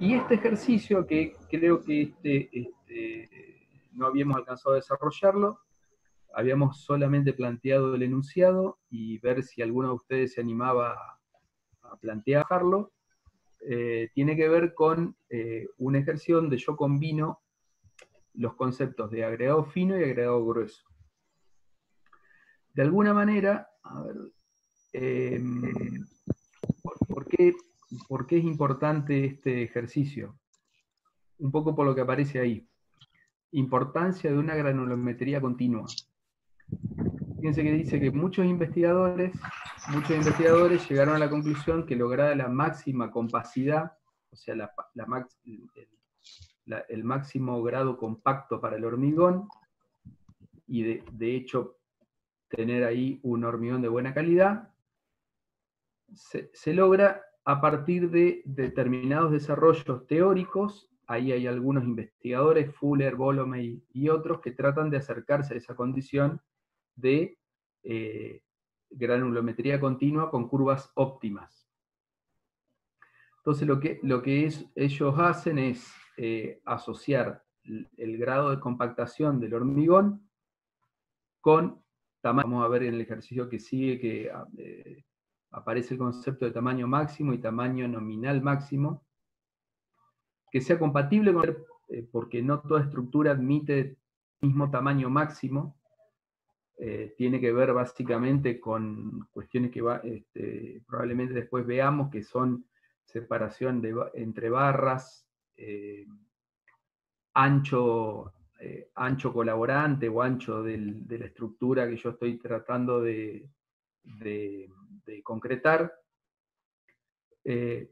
Y este ejercicio, que creo que no habíamos alcanzado a desarrollarlo, habíamos solamente planteado el enunciado y ver si alguno de ustedes se animaba a plantearlo. Tiene que ver con un ejercicio donde yo combino los conceptos de agregado fino y agregado grueso. De alguna manera, a ver, ¿por qué es importante este ejercicio? Un poco por lo que aparece ahí. Importancia de una granulometría continua. Fíjense que dice que muchos investigadores llegaron a la conclusión que lograda la máxima compacidad, o sea, el máximo grado compacto para el hormigón, y de hecho tener ahí un hormigón de buena calidad, se logra a partir de determinados desarrollos teóricos. Ahí hay algunos investigadores, Fuller, Bolomey y otros, que tratan de acercarse a esa condición de granulometría continua con curvas óptimas. Entonces lo que ellos hacen es asociar el grado de compactación del hormigón con tamaño. Vamos a ver en el ejercicio que sigue que aparece el concepto de tamaño máximo y tamaño nominal máximo, que sea compatible con porque no toda estructura admite el mismo tamaño máximo. Tiene que ver básicamente con cuestiones que probablemente después veamos, que son separación entre barras, ancho colaborante o ancho de la estructura que yo estoy tratando de concretar,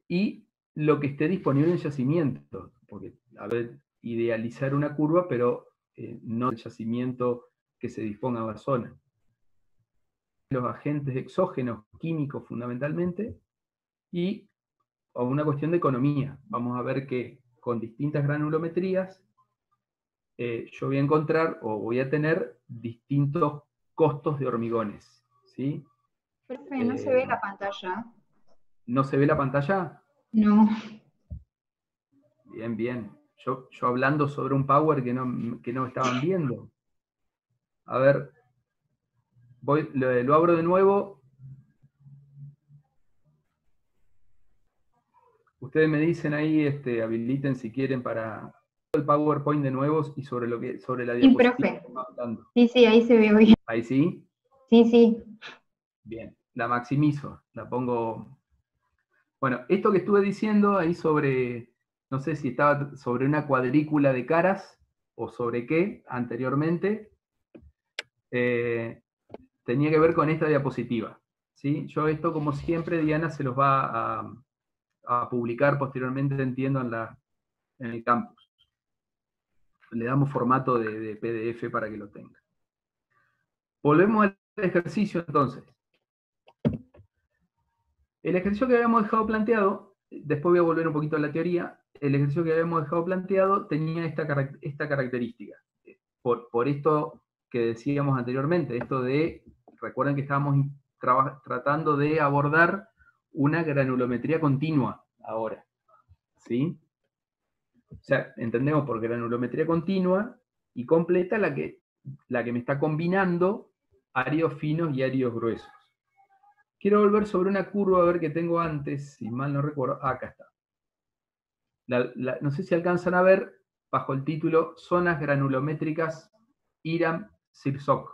y lo que esté disponible en yacimiento, porque a ver, idealizar una curva, pero no el yacimiento que se disponga en la zona. Los agentes exógenos, químicos fundamentalmente, y a una cuestión de economía. Vamos a ver que con distintas granulometrías yo voy a encontrar o voy a tener distintos costos de hormigones, ¿sí? Profe, no se ve la pantalla. ¿No se ve la pantalla? No. Bien, bien. Yo hablando sobre un power que no estaban viendo. A ver, lo abro de nuevo. Ustedes me dicen ahí, habiliten si quieren para el PowerPoint de nuevo y sobre la Sí, diapositiva que profe. estamos hablando. Sí, ahí se ve bien. ¿Ahí sí? Sí. Bien. La maximizo, la pongo. Bueno, esto que estuve diciendo ahí sobre, no sé si estaba sobre una cuadrícula de caras o sobre qué anteriormente, tenía que ver con esta diapositiva, ¿sí? Yo esto, como siempre, Diana se los va a publicar posteriormente, entiendo, en el campus. Le damos formato de PDF para que lo tenga. Volvemos al ejercicio entonces. El ejercicio que habíamos dejado planteado, después voy a volver un poquito a la teoría, el ejercicio que habíamos dejado planteado tenía esta característica. Por esto que decíamos anteriormente, esto de, recuerden que estábamos tratando de abordar una granulometría continua ahora, ¿sí? O sea, entendemos por granulometría continua y completa la que me está combinando áreos finos y áreos gruesos. Quiero volver sobre una curva a ver qué tengo antes, si mal no recuerdo. Acá está. No sé si alcanzan a ver, bajo el título Zonas granulométricas Iram-Sirsoc,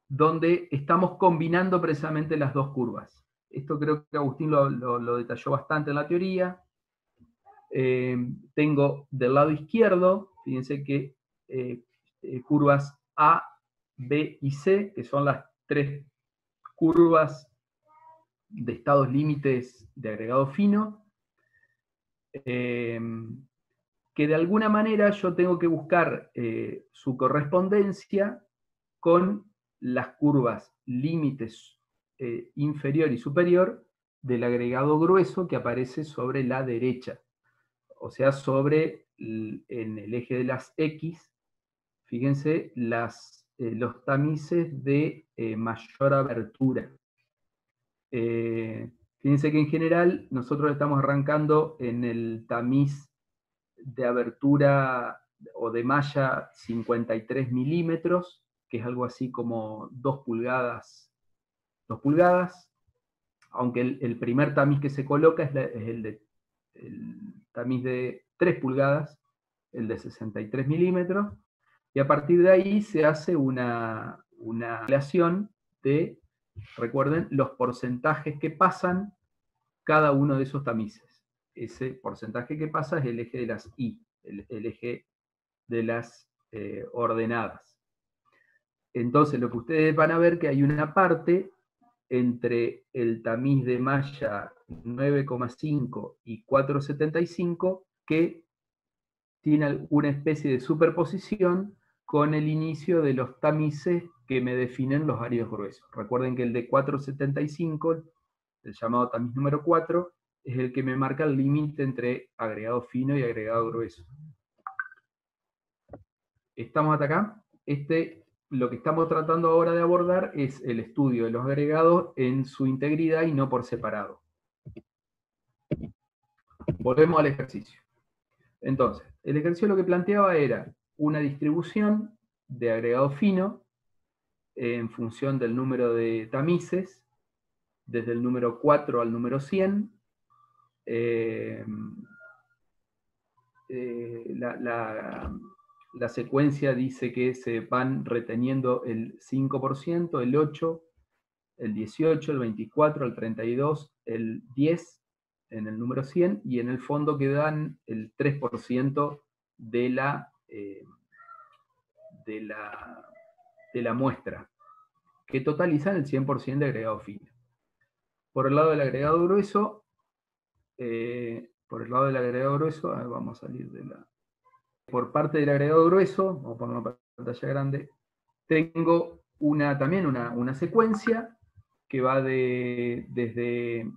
donde estamos combinando precisamente las dos curvas. Esto creo que Agustín lo detalló bastante en la teoría. Tengo del lado izquierdo, fíjense que curvas A, B y C, que son las tres curvas de estados límites de agregado fino, que de alguna manera yo tengo que buscar su correspondencia con las curvas límites inferior y superior del agregado grueso que aparece sobre la derecha, o sea, en el eje de las X, fíjense, los tamices de mayor abertura. Fíjense Fíjense que en general nosotros estamos arrancando en el tamiz de abertura o de malla 53 milímetros, que es algo así como 2 pulgadas, aunque el primer tamiz que se coloca es el tamiz de 3 pulgadas, el de 63 milímetros, y a partir de ahí se hace una relación de, recuerden, los porcentajes que pasan cada uno de esos tamices. Ese porcentaje que pasa es el eje de las I, el eje de las ordenadas. Entonces, lo que ustedes van a ver que hay una parte entre el tamiz de malla 9,5 y 4,75 que tiene una especie de superposición con el inicio de los tamices que me definen los áridos gruesos. Recuerden que el de 4,75, el llamado tamiz número 4, es el que me marca el límite entre agregado fino y agregado grueso. ¿Estamos hasta acá? Lo que estamos tratando ahora de abordar es el estudio de los agregados en su integridad y no por separado. Volvemos al ejercicio. Entonces, el ejercicio lo que planteaba era una distribución de agregado fino en función del número de tamices, desde el número 4 al número 100. La secuencia dice que se van reteniendo el 5%, el 8%, el 18%, el 24%, el 32%, el 10% en el número 100, y en el fondo quedan el 3% de la muestra, que totalizan el 100% de agregado fino. Por el lado del agregado grueso, vamos a salir de la... Por parte del agregado grueso, vamos a poner una pantalla grande, tengo también una secuencia que va desde...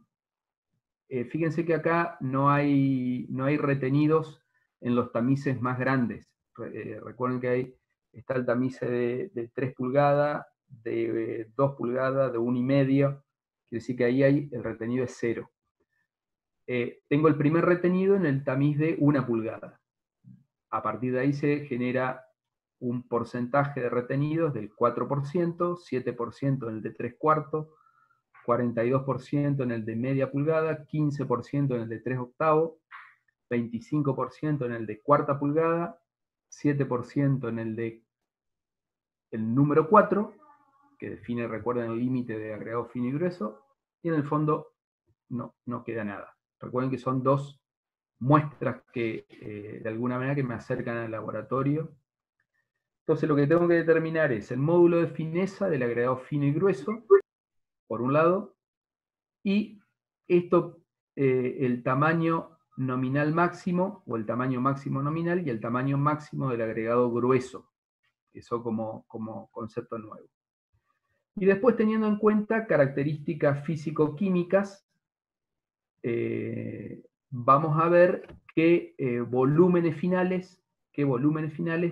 fíjense que acá no hay retenidos en los tamices más grandes. Recuerden que está el tamiz de 3 pulgadas, de 2 pulgadas, de 1,5. Quiere decir que ahí el retenido es 0. Tengo el primer retenido en el tamiz de 1 pulgada. A partir de ahí se genera un porcentaje de retenidos del 4%, 7% en el de 3/4, 42% en el de media pulgada, 15% en el de 3/8, 25% en el de 1/4 pulgada, 7% en el de el número 4, que define, recuerden, el límite de agregado fino y grueso, y en el fondo no queda nada. Recuerden que son dos muestras que de alguna manera que me acercan al laboratorio. Entonces lo que tengo que determinar es el módulo de fineza del agregado fino y grueso, por un lado, y esto, el tamaño nominal máximo, o el tamaño máximo nominal, y el tamaño máximo del agregado grueso, eso como concepto nuevo. Y después, teniendo en cuenta características físico-químicas, vamos a ver qué volúmenes finales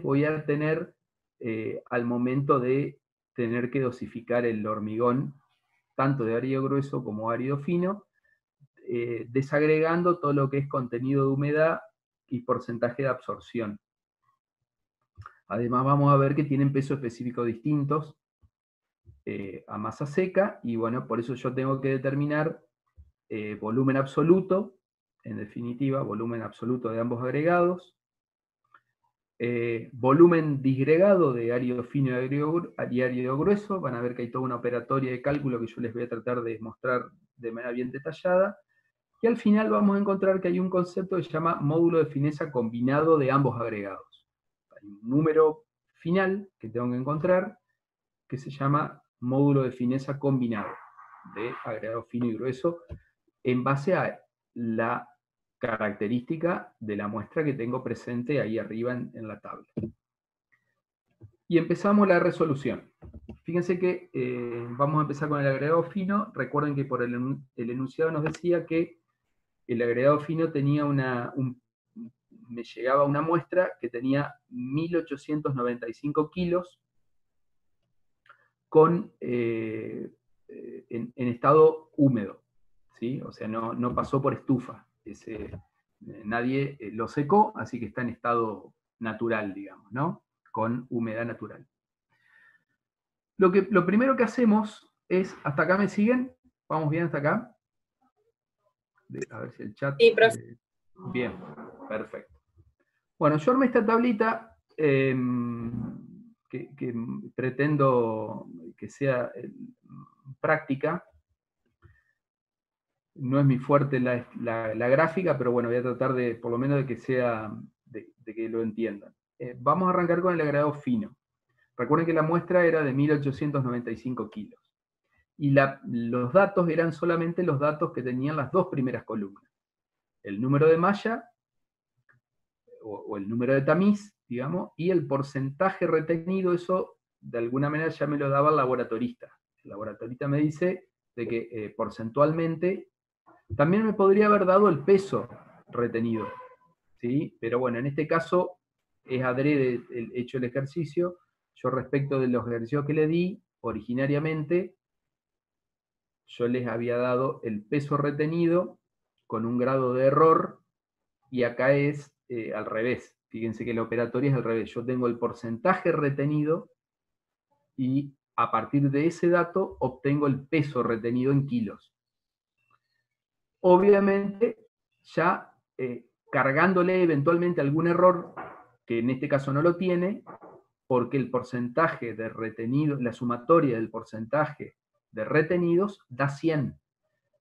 voy a tener al momento de tener que dosificar el hormigón, tanto de árido grueso como árido fino, desagregando todo lo que es contenido de humedad y porcentaje de absorción. Además vamos a ver que tienen pesos específicos distintos a masa seca, y bueno, por eso yo tengo que determinar volumen absoluto, en definitiva, volumen absoluto de ambos agregados, volumen disgregado de árido fino y árido grueso. Van a ver que hay toda una operatoria de cálculo que yo les voy a tratar de mostrar de manera bien detallada. Y al final vamos a encontrar que hay un concepto que se llama módulo de fineza combinado de ambos agregados. Hay un número final que tengo que encontrar que se llama módulo de fineza combinado de agregado fino y grueso en base a la característica de la muestra que tengo presente ahí arriba en la tabla. Y empezamos la resolución. Fíjense que vamos a empezar con el agregado fino. Recuerden que por el enunciado nos decía que el agregado fino tenía me llegaba una muestra que tenía 1895 kilos en estado húmedo, ¿sí? O sea, no pasó por estufa. Nadie lo secó, así que está en estado natural, digamos, ¿no? Con humedad natural. Lo primero que hacemos es, ¿hasta acá me siguen? ¿Vamos bien hasta acá? A ver si el chat... Sí, profe. Bien, perfecto. Bueno, yo armé esta tablita que pretendo que sea práctica. No es mi fuerte la gráfica, pero bueno, voy a tratar de, por lo menos, de que sea, de que lo entiendan. Vamos a arrancar con el agregado fino. Recuerden que la muestra era de 1895 kilos. Y los datos eran solamente los datos que tenían las dos primeras columnas. El número de malla, o el número de tamiz, digamos, y el porcentaje retenido, eso de alguna manera ya me lo daba el laboratorista. El laboratorista me dice de que porcentualmente también me podría haber dado el peso retenido, ¿sí? Pero bueno, en este caso es adrede hecho el ejercicio. Yo, respecto de los ejercicios que le di originariamente, yo les había dado el peso retenido con un grado de error, y acá es al revés. Fíjense que la operatoria es al revés. Yo tengo el porcentaje retenido y a partir de ese dato obtengo el peso retenido en kilos. Obviamente, ya cargándole eventualmente algún error, que en este caso no lo tiene, porque el porcentaje de retenido, la sumatoria del porcentaje de retenidos da 100.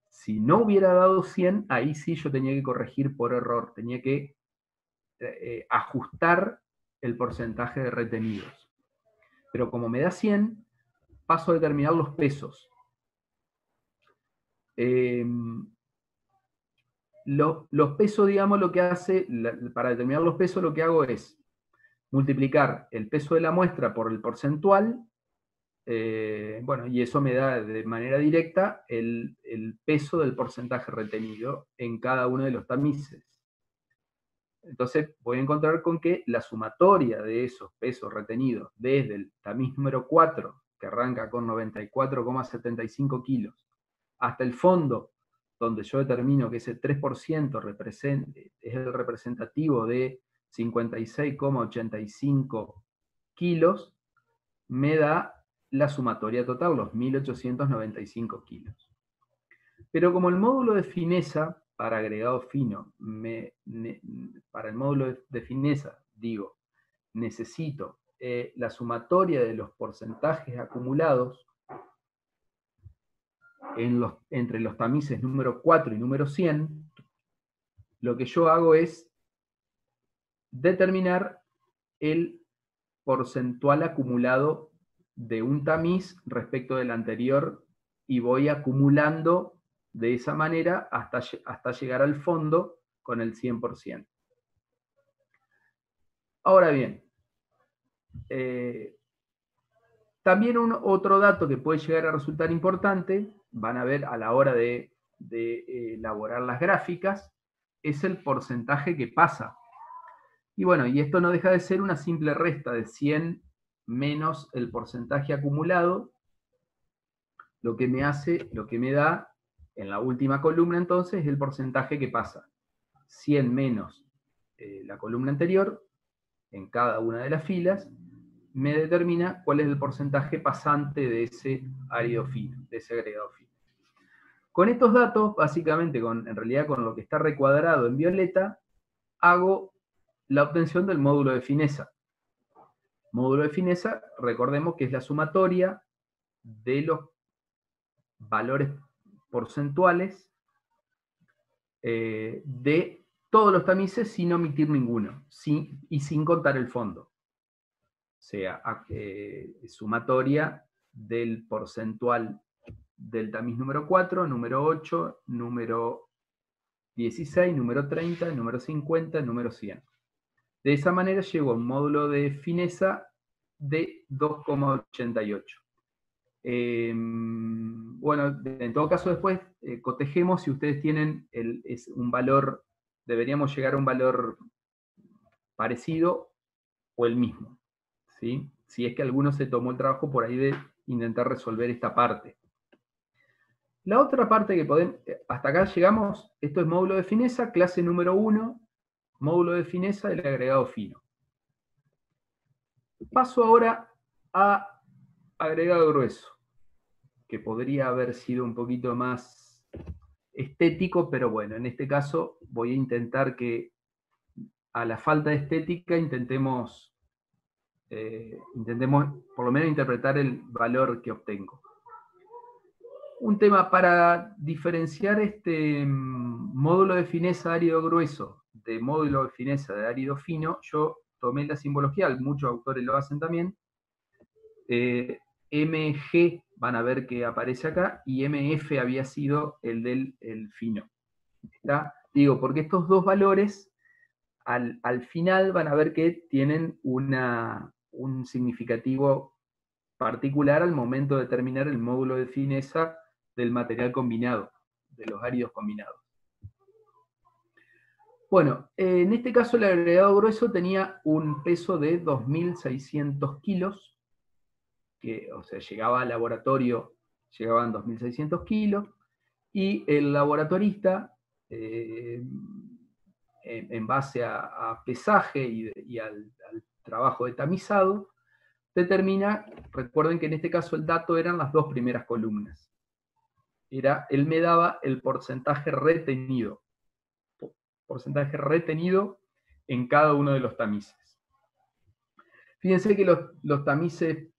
Si no hubiera dado 100, ahí sí yo tenía que corregir por error, tenía que ajustar el porcentaje de retenidos. Pero como me da 100, paso a determinar los pesos. Los pesos, digamos, lo que hace, para determinar los pesos, lo que hago es multiplicar el peso de la muestra por el porcentual, bueno, y eso me da de manera directa el peso del porcentaje retenido en cada uno de los tamices. Entonces voy a encontrar con que la sumatoria de esos pesos retenidos desde el tamiz número 4, que arranca con 94,75 kilos, hasta el fondo, donde yo determino que ese 3% es el representativo de 56,85 kilos, me da la sumatoria total, los 1895 kilos. Pero como el módulo de fineza para agregado fino, para el módulo de fineza, digo, necesito la sumatoria de los porcentajes acumulados entre los tamices número 4 y número 100, lo que yo hago es determinar el porcentual acumulado de un tamiz respecto del anterior, y voy acumulando de esa manera hasta llegar al fondo con el 100%. Ahora bien, también otro dato que puede llegar a resultar importante, van a ver a la hora de elaborar las gráficas, es el porcentaje que pasa. Y bueno, y esto no deja de ser una simple resta de 100 menos el porcentaje acumulado, lo que me da en la última columna entonces el porcentaje que pasa. 100 menos la columna anterior, en cada una de las filas, me determina cuál es el porcentaje pasante de ese árido fino, de ese agregado fino. Con estos datos, básicamente, en realidad con lo que está recuadrado en violeta, hago la obtención del módulo de fineza. Módulo de fineza, recordemos que es la sumatoria de los valores porcentuales de todos los tamices sin omitir ninguno, y sin contar el fondo. O sea, sumatoria del porcentual del tamiz número 4, número 8, número 16, número 30, número 50, número 100. De esa manera llego a un módulo de fineza de 2,88. Bueno, en todo caso después cotejemos si ustedes tienen un valor, deberíamos llegar a un valor parecido o el mismo, ¿sí? Si es que alguno se tomó el trabajo por ahí de intentar resolver esta parte. La otra parte que podemos, hasta acá llegamos, esto es módulo de fineza, clase número 1, módulo de fineza del agregado fino. Paso ahora a agregado grueso, que podría haber sido un poquito más estético, pero bueno, en este caso voy a intentar que a la falta de estética intentemos por lo menos interpretar el valor que obtengo. Un tema para diferenciar este módulo de fineza árido grueso de módulo de fineza de árido fino, yo tomé la simbología, muchos autores lo hacen también. MG van a ver que aparece acá, y MF había sido el del fino. ¿Está? Digo, porque estos dos valores al final van a ver que tienen un significativo particular al momento de determinar el módulo de fineza del material combinado, de los áridos combinados. Bueno, en este caso el agregado grueso tenía un peso de 2.600 kilos, que, o sea, llegaba al laboratorio, llegaban 2.600 kilos, y el laboratorista, en base a pesaje y al trabajo de tamizado, determina, recuerden que en este caso el dato eran las dos primeras columnas. Él me daba el porcentaje retenido en cada uno de los tamices. Fíjense que los tamices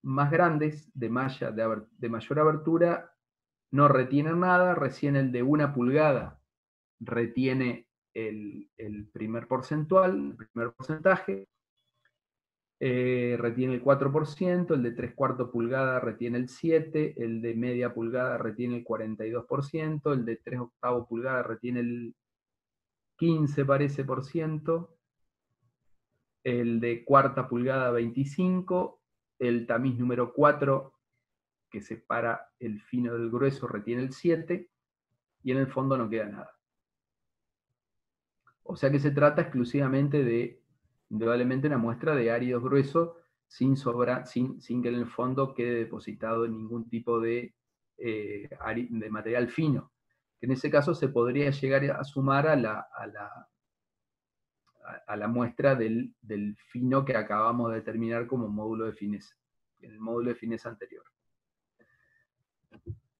más grandes, de mayor abertura, no retienen nada, recién el de 1 pulgada retiene el primer porcentaje, retiene el 4%, el de 3/4 pulgada retiene el 7%, el de media pulgada retiene el 42%, el de 3/8 pulgada retiene el 15%, parece, por ciento, el de 1/4 pulgada 25%, el tamiz número 4, que separa el fino del grueso, retiene el 7%, y en el fondo no queda nada. O sea que se trata exclusivamente de, indudablemente, una muestra de áridos gruesos, sin que en el fondo quede depositado ningún tipo de material fino. En ese caso se podría llegar a sumar a la muestra del fino que acabamos de determinar como módulo de fineza, el módulo de fineza anterior.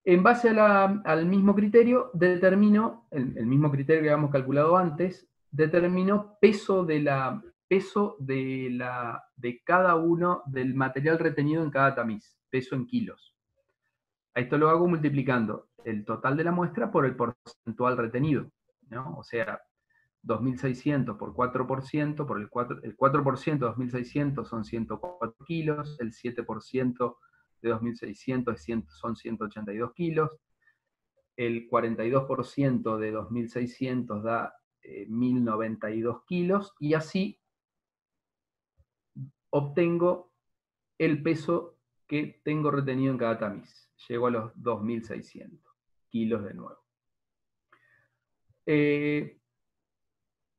En base al mismo criterio, determino, el mismo criterio que habíamos calculado antes, determino peso de cada uno del material retenido en cada tamiz, peso en kilos. A esto lo hago multiplicando el total de la muestra por el porcentual retenido, ¿no? O sea, 2.600 por 4%, el 4% de 2.600 son 104 kilos, el 7% de 2.600 son 182 kilos, el 42% de 2.600 da 1.092 kilos, y así obtengo el peso que tengo retenido en cada tamiz. Llego a los 2.600 kilos de nuevo.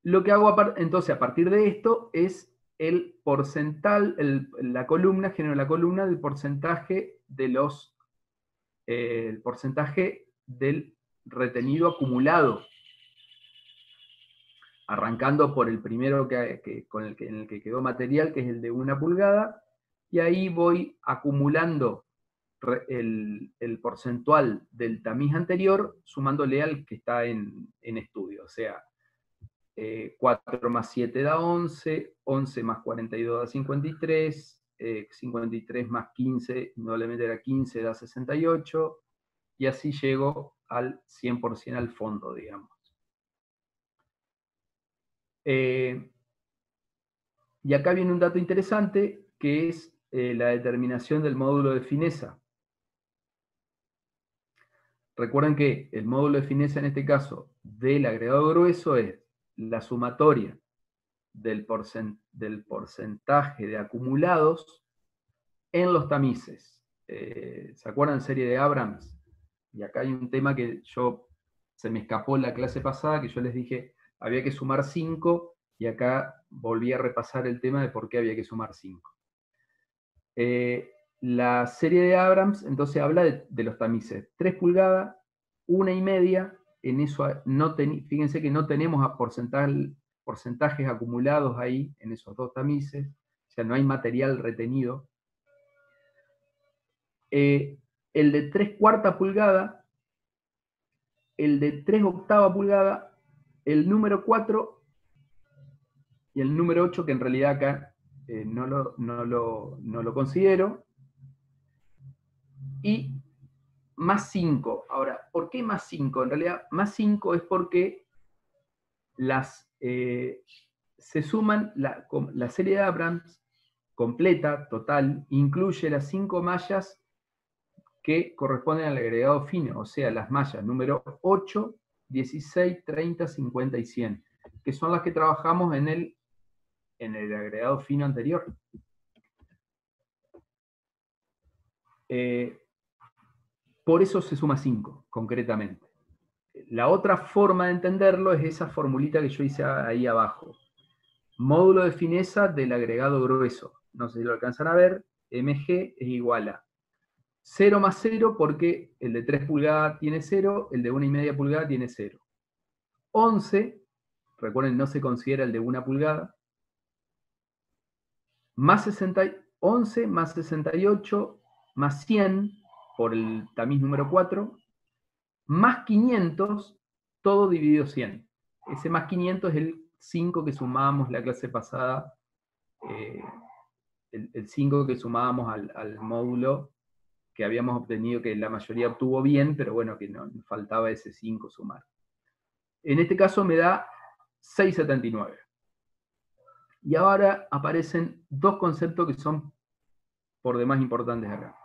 Lo que hago entonces a partir de esto es el porcental, genero la columna del porcentaje el porcentaje del retenido acumulado, arrancando por el primero en el que quedó material, que es el de 1 pulgada, y ahí voy acumulando el porcentual del tamiz anterior, sumándole al que está en estudio. O sea, 4 más 7 da 11, 11 más 42 da 53, 53 más 15, probablemente era 15, da 68, y así llego al 100% al fondo, digamos. Y acá viene un dato interesante, que es la determinación del módulo de fineza. Recuerden que el módulo de fineza en este caso del agregado grueso es la sumatoria del porcentaje de acumulados en los tamices. ¿Se acuerdan serie de Abrams? Y acá hay un tema que se me escapó en la clase pasada, que yo les dije había que sumar 5, y acá volví a repasar el tema de por qué había que sumar 5. la serie de Abrams entonces habla de los tamices. 3 pulgadas, 1,5, en eso fíjense que no tenemos porcentajes acumulados ahí en esos dos tamices, o sea, no hay material retenido. El de 3/4 pulgada, el de 3/8 pulgada, el número 4 y el número 8, que en realidad acá no lo considero, y más 5. Ahora, ¿por qué más 5? En realidad, más 5 es porque se suman, la serie de Abrams completa, total, incluye las 5 mallas que corresponden al agregado fino, o sea, las mallas número 8, 16, 30, 50 y 100, que son las que trabajamos en el agregado fino anterior. Por eso se suma 5, concretamente. La otra forma de entenderlo es esa formulita que yo hice ahí abajo. Módulo de fineza del agregado grueso. No sé si lo alcanzan a ver. Mg es igual a 0 más 0, porque el de 3 pulgadas tiene 0, el de 1,5 pulgada tiene 0. 11, recuerden, no se considera el de 1 pulgada, más 11 más 68 más 100, por el tamiz número 4, más 500, todo dividido 100. Ese más 500 es el 5 que sumábamos la clase pasada, el 5 que sumábamos al módulo que habíamos obtenido, que la mayoría obtuvo bien, pero bueno, que nos faltaba ese 5 sumar. En este caso me da 6,79. Y ahora aparecen dos conceptos que son por demás importantes acá.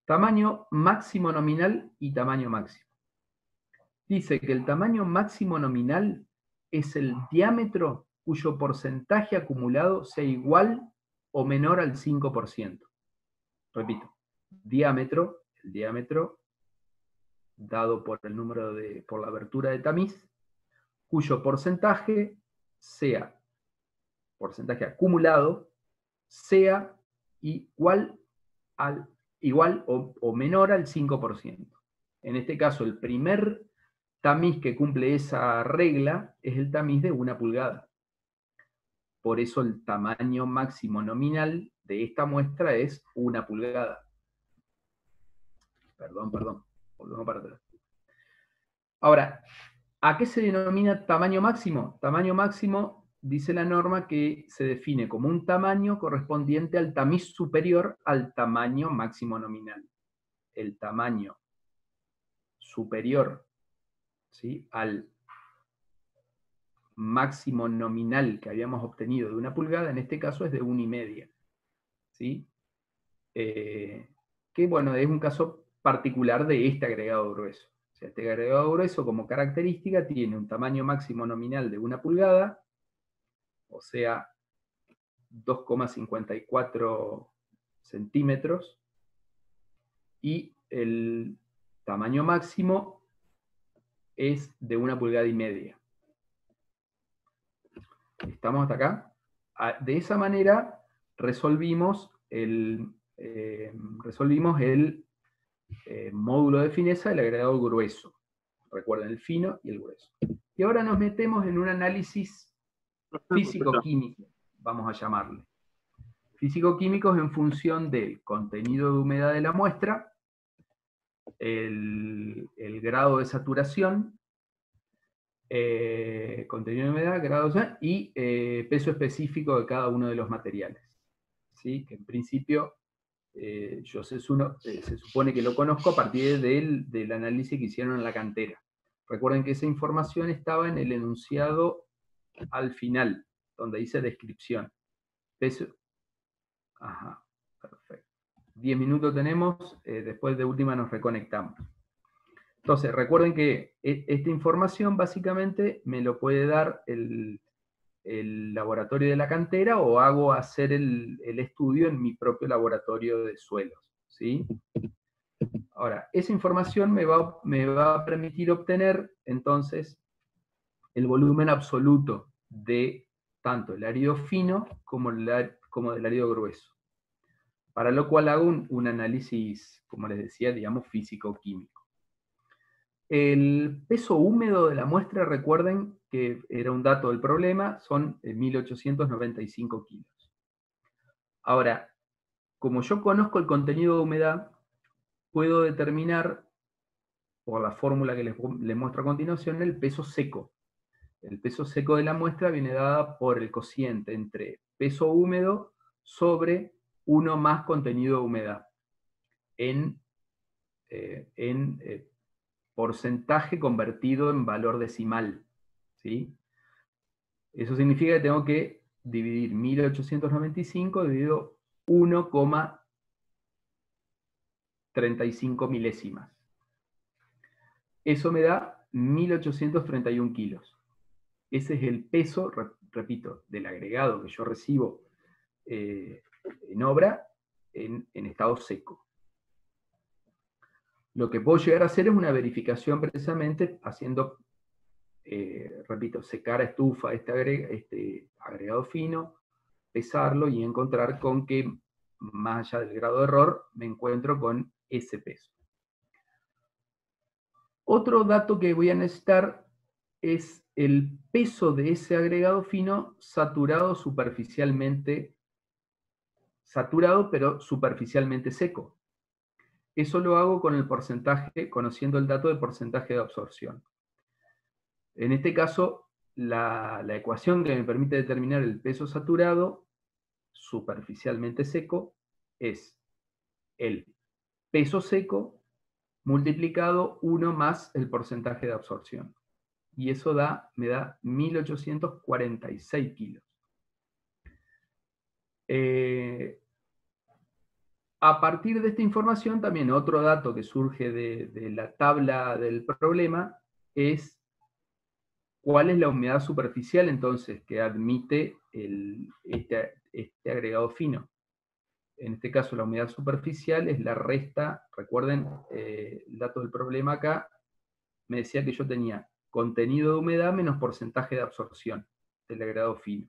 Tamaño máximo nominal y tamaño máximo. Dice que el tamaño máximo nominal es el diámetro cuyo porcentaje acumulado sea igual o menor al 5%. Repito, diámetro, el diámetro dado por el número por la abertura de tamiz, cuyo porcentaje acumulado, sea igual o menor al 5%. En este caso, el primer tamiz que cumple esa regla es el tamiz de 1 pulgada. Por eso el tamaño máximo nominal de esta muestra es 1 pulgada. Perdón, volvemos para atrás. Ahora, ¿a qué se denomina tamaño máximo? Tamaño máximo, dice la norma, que se define como un tamaño correspondiente al tamiz superior al tamaño máximo nominal. El tamaño superior, ¿sí?, al máximo nominal que habíamos obtenido de 1 pulgada, en este caso es de 1,5. ¿Sí? Que bueno, es un caso particular de este agregado grueso. O sea, este agregado grueso como característica tiene un tamaño máximo nominal de 1 pulgada, o sea, 2,54 centímetros, y el tamaño máximo es de 1,5 pulgadas. ¿Estamos hasta acá? De esa manera resolvimos el módulo de fineza del agregado grueso. Recuerden, el fino y el grueso. Y ahora nos metemos en un análisis físico-químico, vamos a llamarle. Físico-químicos en función del contenido de humedad de la muestra, el grado de saturación, contenido de humedad, grado de saturación, y peso específico de cada uno de los materiales. ¿Sí? Que en principio yo se supone que lo conozco a partir del análisis que hicieron en la cantera. Recuerden que esa información estaba en el enunciado al final, donde dice descripción. Peso. Ajá, perfecto. 10 minutos tenemos, después de última nos reconectamos. Entonces, recuerden que esta información básicamente me lo puede dar el laboratorio de la cantera, o hago hacer el estudio en mi propio laboratorio de suelos. ¿Sí? Ahora, esa información me va a permitir obtener entonces el volumen absoluto de tanto el árido fino como del árido grueso. para lo cual hago un análisis, como les decía, digamos, físico-químico. El peso húmedo de la muestra, recuerden que era un dato del problema, son 1895 kilos. Ahora, como yo conozco el contenido de humedad, puedo determinar, por la fórmula que les muestro a continuación, el peso seco. El peso seco de la muestra viene dada por el cociente entre peso húmedo sobre 1 más contenido de humedad en porcentaje convertido en valor decimal, ¿sí? Eso significa que tengo que dividir 1895 dividido 1,35 milésimas. Eso me da 1831 kilos. Ese es el peso, repito, del agregado que yo recibo en obra en estado seco. Lo que puedo llegar a hacer es una verificación precisamente haciendo, repito, secar a estufa este agregado fino, pesarlo y encontrar con que, más allá del grado de error, me encuentro con ese peso. Otro dato que voy a necesitar es el peso de ese agregado fino saturado superficialmente, saturado pero superficialmente seco. Eso lo hago con el porcentaje, conociendo el dato de porcentaje de absorción. En este caso, la ecuación que me permite determinar el peso saturado superficialmente seco es el peso seco multiplicado 1 más el porcentaje de absorción. Y eso me da 1846 kilos. A partir de esta información, también otro dato que surge de la tabla del problema es cuál es la humedad superficial entonces que admite este agregado fino. En este caso, la humedad superficial es la resta, recuerden, el dato del problema acá, me decía que yo tenía contenido de humedad menos porcentaje de absorción del agregado fino.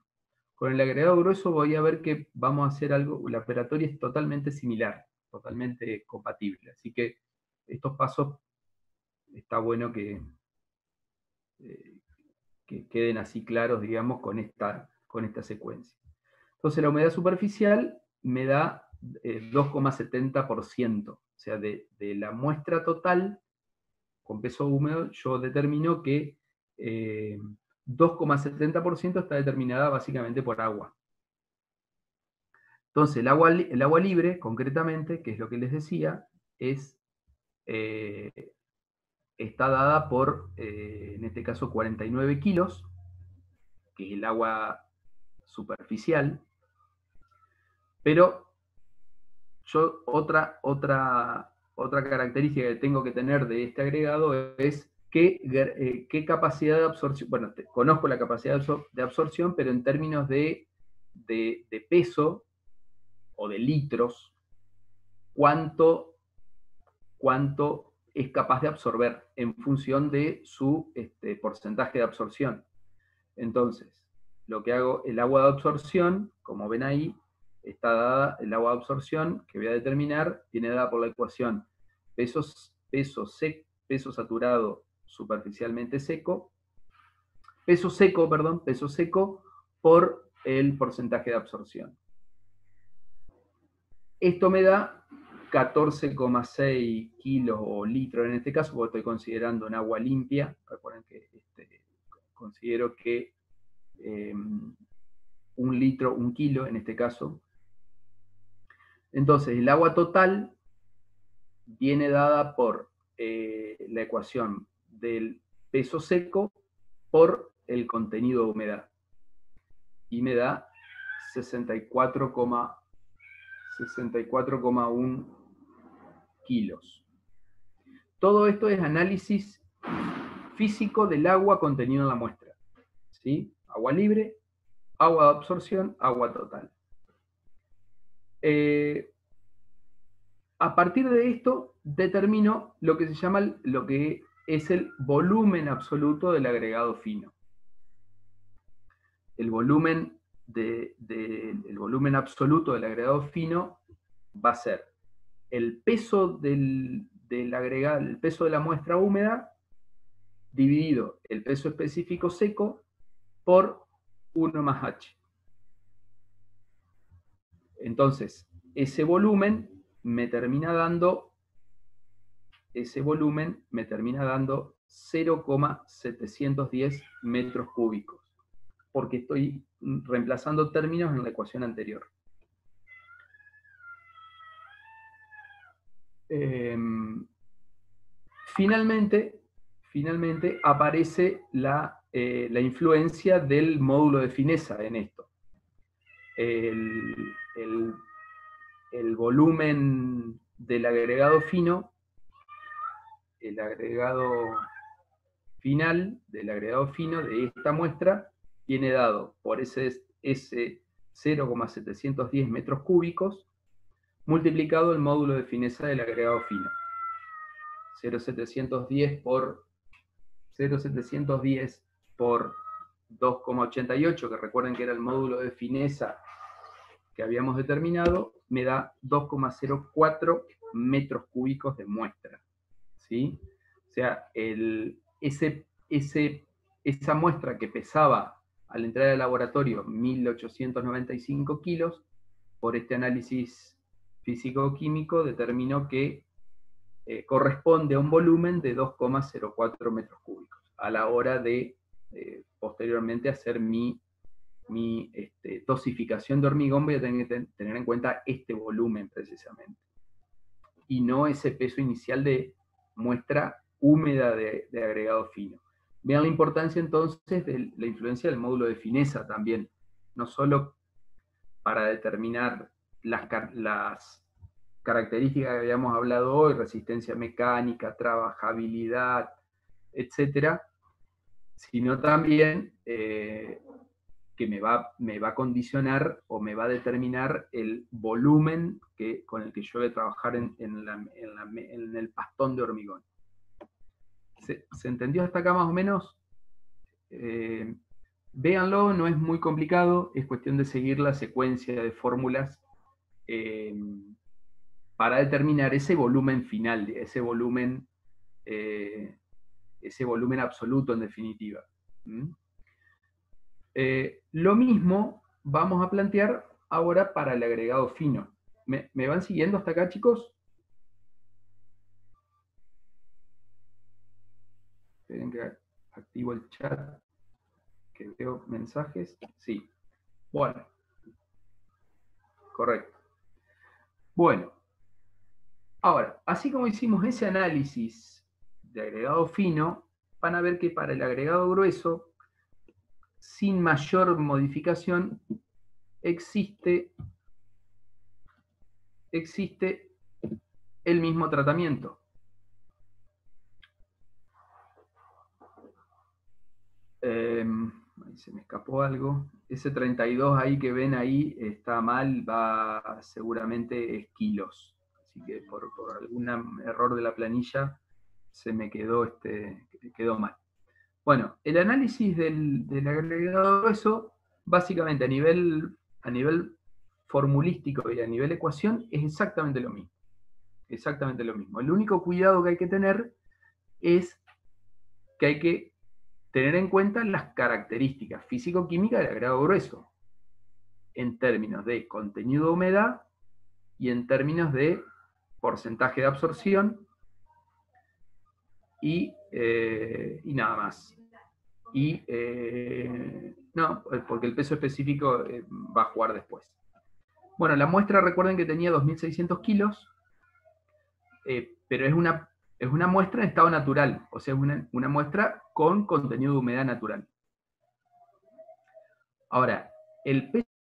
Con el agregado grueso voy a ver que vamos a hacer algo, la operatoria es totalmente similar, totalmente compatible. Así que estos pasos está bueno que queden así claros, digamos, con esta secuencia. Entonces la humedad superficial me da 2,70%, o sea, de la muestra total con peso húmedo, yo determino que 2,70% está determinada básicamente por agua. Entonces, el agua libre, concretamente, que es lo que les decía, está dada por, en este caso, 49 kilos, que es el agua superficial, pero yo otra característica que tengo que tener de este agregado es qué capacidad de absorción, bueno, conozco la capacidad de absorción, pero en términos de peso o de litros, cuánto es capaz de absorber en función de su porcentaje de absorción. Entonces, lo que hago, el agua de absorción, como ven ahí, está dada, el agua de absorción que voy a determinar, viene dada por la ecuación peso saturado superficialmente seco, peso seco por el porcentaje de absorción. Esto me da 14,6 kilos o litros en este caso, porque estoy considerando un agua limpia. Recuerden que considero que 1 litro, 1 kilo en este caso. Entonces, el agua total viene dada por la ecuación del peso seco por el contenido de humedad. Y me da 64,1 kilos. Todo esto es análisis físico del agua contenido en la muestra. ¿Sí? Agua libre, agua de absorción, agua total. A partir de esto determino lo que se llama lo que es el volumen absoluto del agregado fino. El volumen absoluto del agregado fino va a ser el peso del agregado, el peso de la muestra húmeda, dividido el peso específico seco por 1 más H. Entonces, ese volumen me termina dando 0,710 metros cúbicos, porque estoy reemplazando términos en la ecuación anterior. Finalmente aparece la influencia del módulo de fineza en esto. El volumen del agregado fino, el agregado final del agregado fino de esta muestra, viene dado por ese 0,710 metros cúbicos, multiplicado el módulo de fineza del agregado fino. 0,710 por 2,88, que recuerden que era el módulo de fineza que habíamos determinado, me da 2,04 metros cúbicos de muestra. ¿Sí? O sea, esa muestra que pesaba al entrar al laboratorio 1895 kilos, por este análisis físico-químico determinó que corresponde a un volumen de 2,04 metros cúbicos, a la hora de posteriormente hacer mi dosificación de hormigón. Voy a tener que tener en cuenta este volumen precisamente, y no ese peso inicial de muestra húmeda de agregado fino. Vean la importancia entonces de la influencia del módulo de fineza también, no solo para determinar las características que habíamos hablado hoy, resistencia mecánica, trabajabilidad, etcétera, sino también que me va a condicionar o me va a determinar el volumen con el que yo voy a trabajar en el pastón de hormigón. ¿Se entendió hasta acá más o menos? Véanlo, no es muy complicado, es cuestión de seguir la secuencia de fórmulas para determinar ese volumen final, ese volumen absoluto en definitiva. Lo mismo vamos a plantear ahora para el agregado fino. ¿Me van siguiendo hasta acá, chicos? Esperen que activo el chat, que veo mensajes. Sí. Bueno. Correcto. Bueno. Ahora, así como hicimos ese análisis de agregado fino, van a ver que para el agregado grueso, sin mayor modificación, existe el mismo tratamiento. Ahí se me escapó algo. Ese 32 ahí que ven ahí está mal, va seguramente es kilos. Así que por algún error de la planilla se me quedó, quedó mal. Bueno, el análisis del agregado grueso, básicamente a nivel formulístico y a nivel ecuación, es exactamente lo mismo. Exactamente lo mismo. El único cuidado que hay que tener es que hay que tener en cuenta las características físico-químicas del agregado grueso, en términos de contenido de humedad y en términos de porcentaje de absorción y nada más. No, porque el peso específico va a jugar después. Bueno, la muestra, recuerden que tenía 2.600 kilos, pero es una muestra en estado natural, o sea, una muestra con contenido de humedad natural. Ahora, el peso